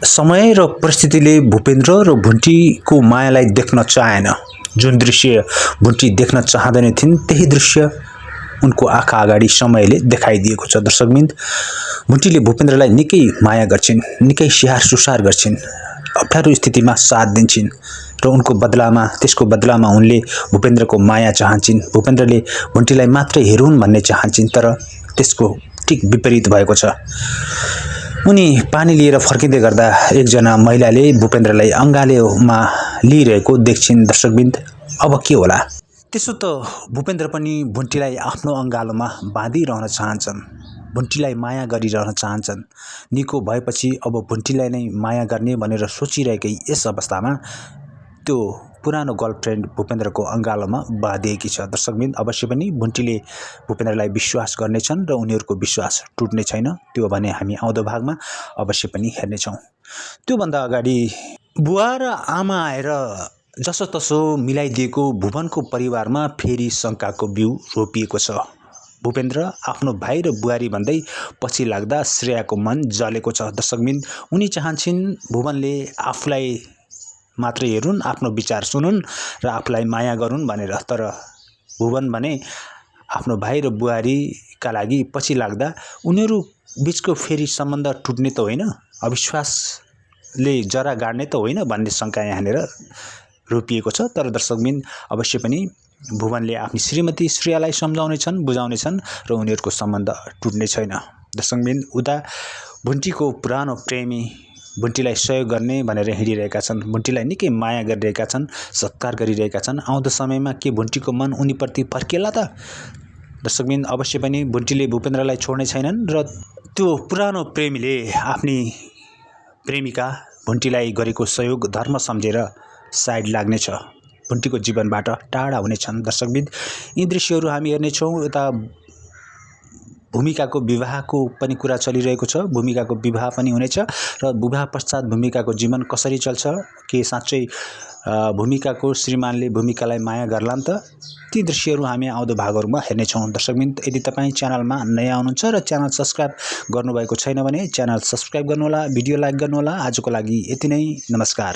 समय र परिस्थितिले भूपेन्द्र र भुन्टीको मायालाई देख्न चाहेन। जुन दृश्य भुन्टी देख्न चाहँदैन थिइन् त्यही दृश्य उनको आँखा अगाडि समयले देखाइदिएको छ। दर्शकवृन्द, भुन्टीले भूपेन्द्रलाई निकै माया गर्छिन्, निकै स्याहार सुसार गर्छिन्, अप्ठ्यारो स्थितिमा साथ दिन्छिन् र उनको बदलामा त्यसको बदलामा उनले भूपेन्द्रको माया चाहन्छिन्। भूपेन्द्रले भुन्टीलाई मात्रै हेरुन् भन्ने चाहन्छिन्, तर त्यसको ठीक विपरीत भएको छ। उनी पानी लिएर फर्किँदै गर्दा एकजना महिलाले भूपेन्द्रलाई अङ्गालोमा लिइरहेको देख्छिन्। दर्शकवृन्द, अब के होला? त्यसो त भूपेन्द्र पनि भुन्टीलाई आफ्नो अङ्गालोमा बाँधिरहन चाहन्छन्, भुन्टीलाई माया गरिरहन चाहन्छन्। निको भएपछि अब भुन्टीलाई नै माया गर्ने भनेर सोचिरहेकै यस अवस्थामा त्यो पुरानो गर्लफ्रेन्ड भूपेन्द्रको अङ्गालोमा बाँधिएकी छ। दर्शकवृन्द, अवश्य पनि भुन्टीले भूपेन्द्रलाई विश्वास गर्नेछन् र उनीहरूको विश्वास टुट्ने छैन। त्यो भने हामी आउँदो भागमा अवश्य पनि हेर्नेछौँ। त्योभन्दा अगाडि बुवा र आमा आएर जसोतसो मिलाइदिएको भुवनको परिवारमा फेरि शङ्काको बिउ रोपिएको छ। भूपेन्द्र आफ्नो भाइ र बुहारी भन्दै पछि लाग्दा श्रेयाको मन जलेको छ। दर्शकवृन्द, उनी चाहन्छन् भुवनले आफूलाई मात्रै हेरुन्, आफ्नो विचार सुनुन् र आफूलाई माया गरून् भनेर। तर भुवन भने आफ्नो भाइ र बुहारीका लागि पछि लाग्दा उनीहरू बिचको फेरि सम्बन्ध टुट्ने त होइन, अविश्वासले जरा गाड्ने त होइन भन्ने शङ्का यहाँनिर रोपिएको छ। तर दर्शकवृन्द, अवश्य पनि भुवनले आफ्नी श्रीमती श्रेयालाई सम्झाउनेछन्, बुझाउनेछन् र उनीहरूको सम्बन्ध टुट्ने छैन। दर्शकवृन्द, उता भुन्टीको पुरानो प्रेमी भुन्टीलाई सहयोग गर्ने भनेर हिँडिरहेका छन्, भुन्टीलाई निकै माया गरिरहेका छन्, सत्कार गरिरहेका छन्। आउँदो समयमा के भुन्टीको मन उनीप्रति फर्किएला त? दर्शकवृन्द, अवश्य पनि भुन्टीले भूपेन्द्रलाई छोड्ने छैनन् र त्यो पुरानो प्रेमीले आफ्नी प्रेमिका भुन्टीलाई गरेको सहयोग धर्म सम्झेर साइड लाग्नेछ, भुन्टीको जीवनबाट टाढा हुनेछन्। दर्शकवृन्द, यी दृश्यहरू हामी हेर्नेछौँ। यता भूमिकाको विवाहको पनि कुरा चलिरहेको छ, भूमिकाको विवाह पनि हुनेछ र विवाह पश्चात भूमिकाको जीवन कसरी चल्छ, के साँच्चै भूमिकाको श्रीमानले भूमिकालाई माया गर्लान् त? ती दृश्यहरू हामी आउँदो भागहरूमा हेर्नेछौँ। दर्शकवृन्द, यदि तपाईँ च्यानलमा नयाँ हुनुहुन्छ र च्यानल सब्सक्राइब गर्नुभएको छैन भने च्यानल सब्सक्राइब गर्नुहोला, भिडियो लाइक गर्नुहोला। आजको लागि यति नै, नमस्कार।